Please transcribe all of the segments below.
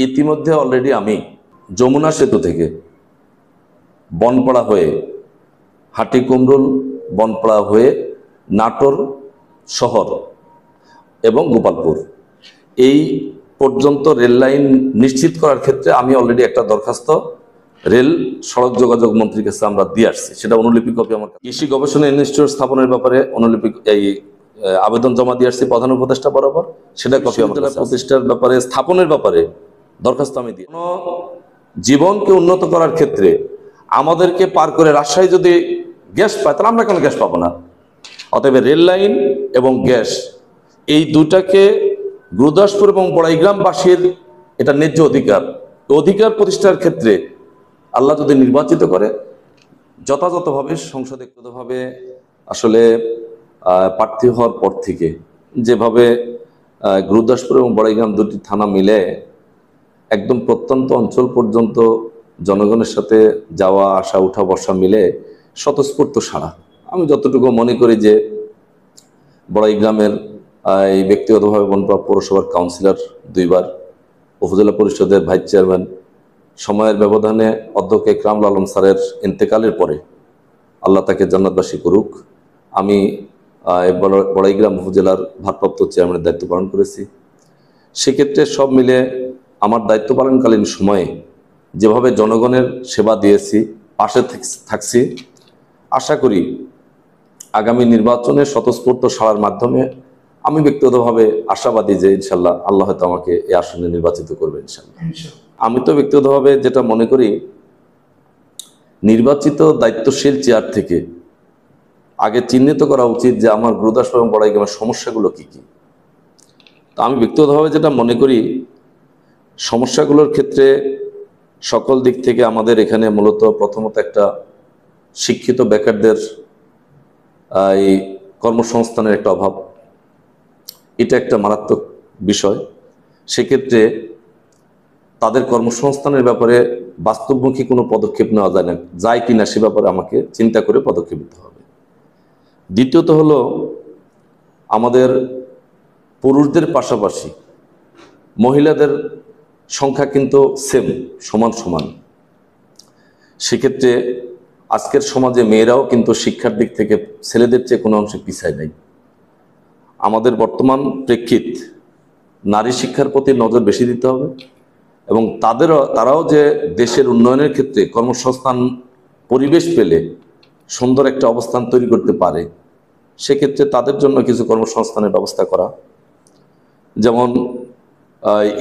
ইতিমধ্যে অলরেডি আমি যমুনা সেতু থেকে বনপাড়া হয়ে হাটিকুমরুল বনপাড়া হয়ে নাটোর শহর এবং গোপালপুর এই পর্যন্ত রেল লাইন নিশ্চিত করার ক্ষেত্রে আমি অলরেডি একটা দরখাস্ত রেল সড়ক যোগাযোগ মন্ত্রীর কাছে আমরা দিয়ে আসছি। সেটা অনুলিপি কপি আমার কৃষি গবেষণা ইনস্টিটিউট স্থাপনের ব্যাপারে অনুলিপি আবেদন জমা দিয়ে আসছি প্রধান উপদেষ্টা বরাবর। সেটা কপি আমাদের প্রতিষ্ঠার ব্যাপারে স্থাপনের ব্যাপারে দরখাস্ত আমি দিই। জীবনকে উন্নত করার ক্ষেত্রে আমাদেরকে পার করে রাজশাহী যদি গ্যাস পায় তাহলে আমরা কেন গ্যাস পাবো না? অতএব রেল লাইন এবং গ্যাস এই দুটাকে গুরুদাসপুর এবং বড়াইগ্রামবাসীর এটা ন্যায্য অধিকার প্রতিষ্ঠার ক্ষেত্রে আল্লাহ যদি নির্বাচিত করে যথাযথভাবে সংসদে আসলে প্রার্থী হওয়ার পর থেকে যেভাবে গুরুদাসপুর এবং বড়াইগ্রাম দুটি থানা মিলে একদম প্রত্যন্ত অঞ্চল পর্যন্ত জনগণের সাথে যাওয়া আসা উঠা বসা মিলে স্বতঃস্ফূর্ত সাড়া। আমি যতটুকু মনে করি যে বড়াইগ্রামের এই ব্যক্তিগতভাবে বনপাড়া পৌরসভার কাউন্সিলর 2 বার, উপজেলা পরিষদের ভাইস চেয়ারম্যান, সময়ের ব্যবধানে অধ্যক্ষ একরামুল আলম স্যারের ইন্তেকালের পরে আল্লাহ তাকে জান্নাতবাসী করুক, আমি বড়াইগ্রাম উপজেলার ভারপ্রাপ্ত চেয়ারম্যানের দায়িত্ব পালন করেছি। সেক্ষেত্রে সব মিলে আমার দায়িত্ব পালনকালীন সময়ে যেভাবে জনগণের সেবা দিয়েছি, পাশে থাকছি, আশা করি আগামী নির্বাচনে স্বতঃস্ফূর্ত সাড়ার মাধ্যমে আমি ব্যক্তিগতভাবে আশাবাদী যে ইনশাল্লাহ আল্লাহ হয়তো আমাকে এই আসনে নির্বাচিত করবে ইনশাল্লাহ। আমি তো ব্যক্তিগতভাবে যেটা মনে করি, নির্বাচিত দায়িত্বশীল চেয়ার থেকে আগে চিহ্নিত করা উচিত যে আমার গুরুদাসপুর এবং বড়াইগ্রামের সমস্যাগুলো কি কি। তো আমি ব্যক্তিগতভাবে যেটা মনে করি, সমস্যাগুলোর ক্ষেত্রে সকল দিক থেকে আমাদের এখানে মূলত প্রথমত একটা শিক্ষিত বেকারদের এই কর্মসংস্থানের একটা অভাব, এটা একটা মারাত্মক বিষয়। সেক্ষেত্রে তাদের কর্মসংস্থানের ব্যাপারে বাস্তবমুখী কোনো পদক্ষেপ নেওয়া যায় কিনা সে ব্যাপারে আমাকে চিন্তা করে পদক্ষেপ নিতে হবে। দ্বিতীয়ত হলো, আমাদের পুরুষদের পাশাপাশি মহিলাদের সংখ্যা কিন্তু সমান সমান। সেক্ষেত্রে আজকের সমাজে মেয়েরাও কিন্তু শিক্ষার দিক থেকে ছেলেদের চেয়ে কোনো অংশে পিছায় নাই। আমাদের বর্তমান প্রেক্ষিত নারী শিক্ষার প্রতি নজর বেশি দিতে হবে এবং তারাও যে দেশের উন্নয়নের ক্ষেত্রে কর্মসংস্থান পরিবেশ পেলে সুন্দর একটা অবস্থান তৈরি করতে পারে, সেক্ষেত্রে তাদের জন্য কিছু কর্মসংস্থানের ব্যবস্থা করা। যেমন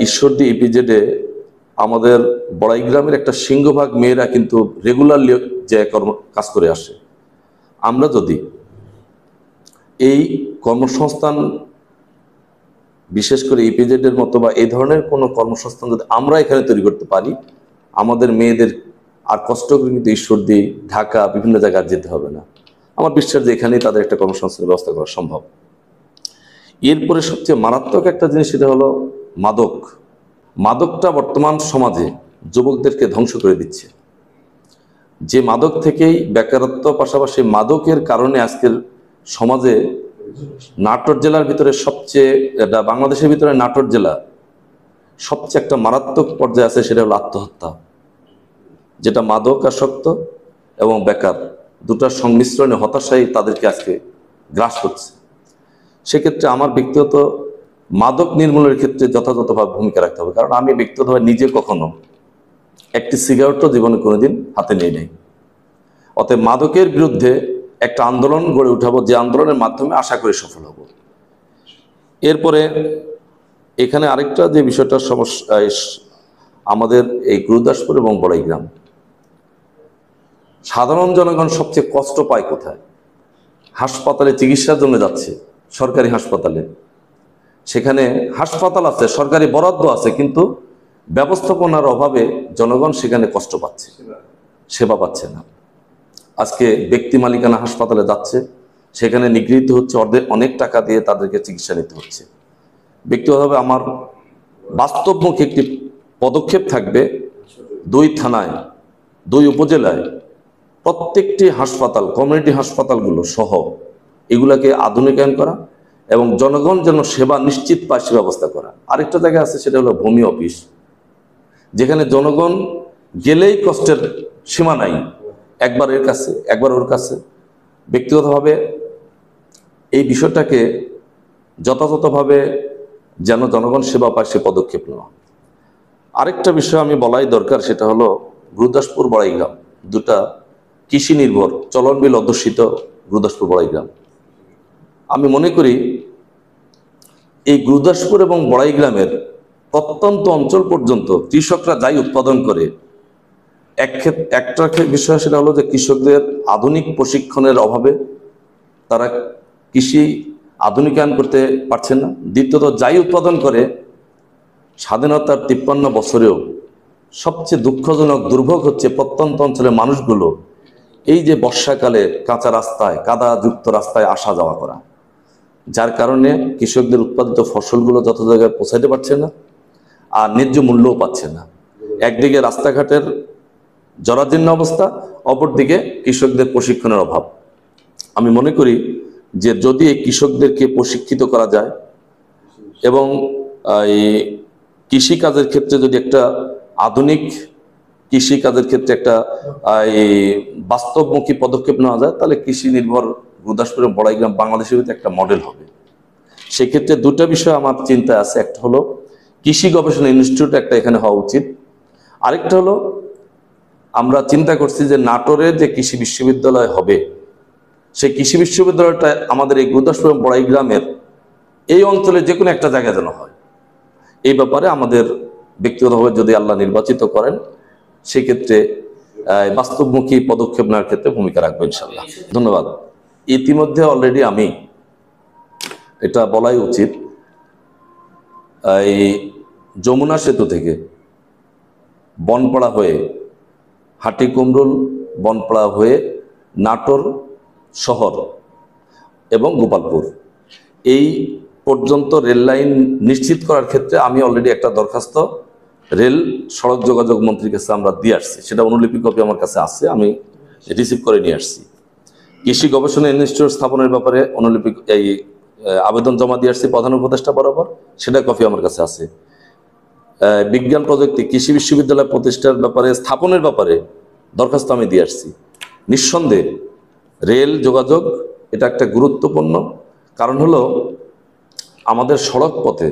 ঈশ্বরদী ইপিজেডে আমাদের বড়াইগ্রামের একটা সিংহভাগ মেয়েরা কিন্তু রেগুলারলি যে কাজ করে আসে। আমরা যদি এই কর্মসংস্থান বিশেষ করে ইপিজেডের মতো বা এই ধরনের কোনো কর্মসংস্থান যদি আমরা এখানে তৈরি করতে পারি, আমাদের মেয়েদের আর কষ্ট করে কিন্তু ঈশ্বরদী, ঢাকা বিভিন্ন জায়গায় যেতে হবে না। আমার বিশ্বাস যে এখানেই তাদের একটা কর্মসংস্থানের ব্যবস্থা করা সম্ভব। এরপরে সবচেয়ে মারাত্মক একটা জিনিস, সেটা হলো মাদকটা বর্তমান সমাজে যুবকদেরকে ধ্বংস করে দিচ্ছে। যে মাদক থেকেই বেকারত্ব, পাশাপাশি মাদকের কারণে আজকের সমাজে নাটোর জেলার ভিতরে বাংলাদেশের ভিতরে নাটোর জেলা সবচেয়ে একটা মারাত্মক পর্যায়ে আছে, সেটা হলো আত্মহত্যা, যেটা মাদক আসক্ত এবং বেকার দুটার সংমিশ্রণে হতাশাই তাদেরকে আজকে গ্রাস করছে। সেক্ষেত্রে আমার ব্যক্তিগত মাদক নির্মূলের ক্ষেত্রে যথাযথভাবে ভূমিকা রাখতে হবে। কারণ আমি ব্যক্তিগতভাবে নিজে কখনো একটি সিগারেটও জীবনে কোনোদিন হাতে নিয়ে নেই। অতএব মাদকের বিরুদ্ধে একটা আন্দোলন গড়ে উঠাবো, যে আন্দোলনের মাধ্যমে আশা করি সফল হব। এরপরে এখানে আরেকটা যে বিষয়টার সমস্যা, আমাদের এই গুরুদাসপুর এবং বড়াইগ্রাম সাধারণ জনগণ সবচেয়ে কষ্ট পায় কোথায়? হাসপাতালে চিকিৎসার জন্য যাচ্ছে, সরকারি হাসপাতালে, সেখানে হাসপাতাল আছে, সরকারি বরাদ্দ আছে, কিন্তু ব্যবস্থাপনার অভাবে জনগণ সেখানে কষ্ট পাচ্ছে, সেবা পাচ্ছে না। আজকে ব্যক্তি মালিকানা হাসপাতালে যাচ্ছে, সেখানে নিগৃহীত হচ্ছে, অনেক টাকা দিয়ে তাদেরকে চিকিৎসা নিতে হচ্ছে। ব্যক্তিগতভাবে আমার বাস্তবমুখী একটি পদক্ষেপ থাকবে, 2 থানায় 2 উপজেলায় প্রত্যেকটি হাসপাতাল, কমিউনিটি হাসপাতালগুলো সহ এগুলাকে আধুনিকায়ন করা এবং জনগণ যেন সেবা নিশ্চিত পায় সে ব্যবস্থা করা। আরেকটা জায়গা আছে, সেটা হলো ভূমি অফিস। যেখানে জনগণ গেলেই কষ্টের সীমা নাই, একবার এর কাছে একবার ওর কাছে। ব্যক্তিগতভাবে এই বিষয়টাকে যথাযথভাবে যেন জনগণ সেবা পায় সে পদক্ষেপ নেওয়া। আরেকটা বিষয় আমি বলাই দরকার, সেটা হলো গুরুদাসপুর বড়াইগ্রাম দুটা কৃষি নির্ভর চলনবিল অধ্যুষিত গুরুদাসপুর বড়াইগ্রাম। আমি মনে করি এই গুরুদাসপুর এবং বড়াইগ্রামের প্রত্যন্ত অঞ্চল পর্যন্ত কৃষকরা যাই উৎপাদন করে, একটা বিষয় সেটা হলো যে কৃষকদের আধুনিক প্রশিক্ষণের অভাবে তারা কৃষি আধুনিকায়ন করতে পারছে না। দ্বিতীয়ত যাই উৎপাদন করে স্বাধীনতার 53 বছরেও সবচেয়ে দুঃখজনক দুর্ভোগ হচ্ছে প্রত্যন্ত অঞ্চলের মানুষগুলো এই যে বর্ষাকালে কাঁচা রাস্তায় কাদাযুক্ত রাস্তায় আসা যাওয়া করা, যার কারণে কৃষকদের উৎপাদিত ফসলগুলো যত জায়গায় পৌঁছাতে পারছে না আর ন্যায্য মূল্যও পাচ্ছে না। একদিকে রাস্তাঘাটের জরাজীর্ণ অবস্থা, অপরদিকে কৃষকদের প্রশিক্ষণের অভাব। আমি মনে করি যে যদি এই কৃষকদেরকে প্রশিক্ষিত করা যায় এবং এই কৃষিকাজের ক্ষেত্রে যদি একটা আধুনিক কৃষিকাজের ক্ষেত্রে একটা এই বাস্তবমুখী পদক্ষেপ নেওয়া যায়, তাহলে কৃষি নির্ভর গুরুদাসপুর এবং বড়াইগ্রাম বাংলাদেশের ভিতরে একটা মডেল হবে। সেক্ষেত্রে দুটো বিষয় আমার চিন্তায় আছে। একটা হলো কৃষি গবেষণা ইনস্টিটিউট একটা এখানে হওয়া উচিত। আরেকটা হলো আমরা চিন্তা করছি যে নাটোরে যে কৃষি বিশ্ববিদ্যালয় হবে, সেই কৃষি বিশ্ববিদ্যালয়টা আমাদের এই গুরুদাসপুর এবং বড়াইগ্রামের এই অঞ্চলে যে কোনো একটা জায়গায় যেন হয়। এই ব্যাপারে আমাদের ব্যক্তিগতভাবে যদি আল্লাহ নির্বাচিত করেন, সেক্ষেত্রে বাস্তবমুখী পদক্ষেপ নেওয়ার ক্ষেত্রে ভূমিকা রাখবো ইনশাল্লাহ। ধন্যবাদ। ইতিমধ্যে অলরেডি আমি এটা বলাই উচিত, এই যমুনা সেতু থেকে বনপাড়া হয়ে হাটিকুমরুল বনপাড়া হয়ে নাটোর শহর এবং গোপালপুর এই পর্যন্ত রেল লাইন নিশ্চিত করার ক্ষেত্রে আমি অলরেডি একটা দরখাস্ত রেল সড়ক যোগাযোগ মন্ত্রীর কাছে আমরা দিয়ে আসছি। সেটা অনুলিপি কপি আমার কাছে আছে, আমি রিসিভ করে নিয়ে আসছি। কৃষি গবেষণা ইনস্টিটিউট স্থাপনের ব্যাপারে অনুলিপি এই আবেদন জমা দিয়ে আসছি প্রধান উপদেষ্টা বরাবর, সেটা কপি আমার কাছে আছে। বিজ্ঞান প্রযুক্তি কৃষি বিশ্ববিদ্যালয় প্রতিষ্ঠার ব্যাপারে স্থাপনের ব্যাপারে দরখাস্ত আমি দিয়ে আসছি। নিঃসন্দেহে রেল যোগাযোগ এটা একটা গুরুত্বপূর্ণ কারণ। হলো আমাদের সড়ক পথে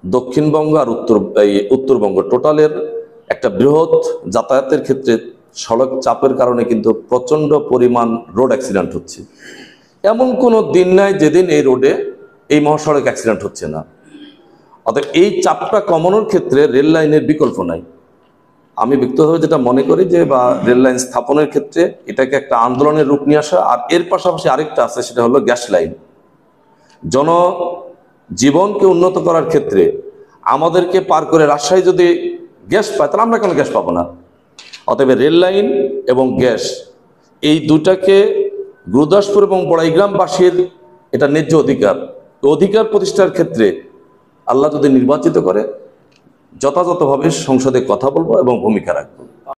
দক্ষিণবঙ্গ আর উত্তরবঙ্গ টোটালের একটা বৃহৎ যাতায়াতের ক্ষেত্রে সড়ক চাপের কারণে কিন্তু প্রচণ্ড পরিমাণ রোড অ্যাক্সিডেন্ট হচ্ছে। এমন কোনো দিন নাই যেদিন এই রোডে এই মহাসড়ক অ্যাক্সিডেন্ট হচ্ছে না। অর্থাৎ এই চাপটা কমানোর ক্ষেত্রে রেল লাইনের বিকল্প নাই। আমি ব্যক্তিগতভাবে যেটা মনে করি যে বা রেল লাইন স্থাপনের ক্ষেত্রে এটাকে একটা আন্দোলনের রূপ নিয়ে আসা। আর এর পাশাপাশি আরেকটা আছে, সেটা হলো গ্যাস লাইন। জনজীবনকে উন্নত করার ক্ষেত্রে আমাদেরকে পার করে রাজশাহী যদি গ্যাস পায়, তাহলে আমরা কেন গ্যাস পাবো না? অতএব রেল লাইন এবং গ্যাস এই দুটাকে গুরুদাসপুর এবং বড়াইগ্রামবাসীর এটা ন্যায্য অধিকার প্রতিষ্ঠার ক্ষেত্রে আল্লাহ যদি নির্বাচিত করে যথাযথভাবে সংসদে কথা বলবো এবং ভূমিকা রাখবো।